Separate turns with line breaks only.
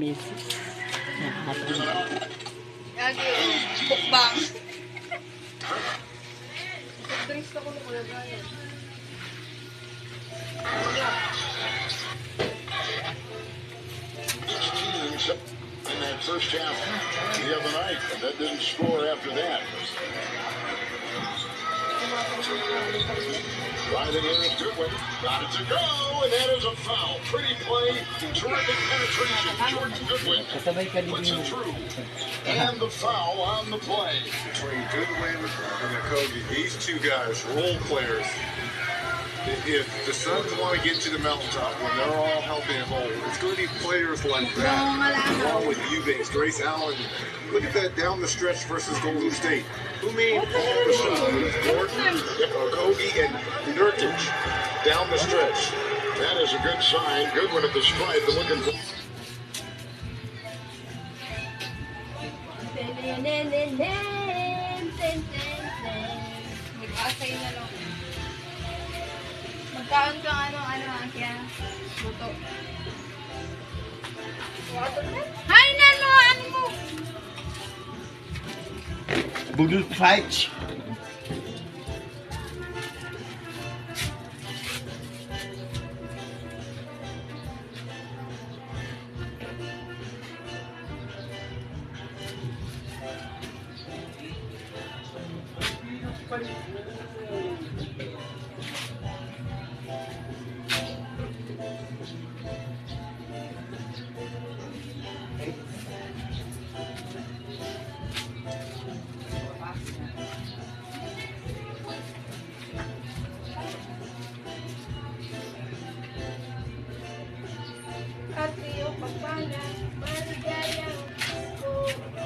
misis. Nakakatawa.
Lagi, mukbang. Drinks na ko na wala gaya.
In that first half the other night, and that didn't score after that. Right in there is Goodwin. Got it to go, and that is a foul. Pretty play, terrific penetration. Jordan Goodwin puts it through. And the foul on the play.
Between Goodwin and Kogi, these two guys, role players. If the Suns want to get to the mountaintop when they're all healthy and whole, it's going to be players like that, along with Eubanks, Grace Allen. Look at that down the stretch versus Golden State. Who made all the shots? Gordon, Kogi, and Nurkic down the stretch.
That is a good sign. Goodwin at the stripe and looking for.
Mag-asay na lang. Magkaon kang ano, kaya buto. Kainan mo, ano mo?
Budle fight.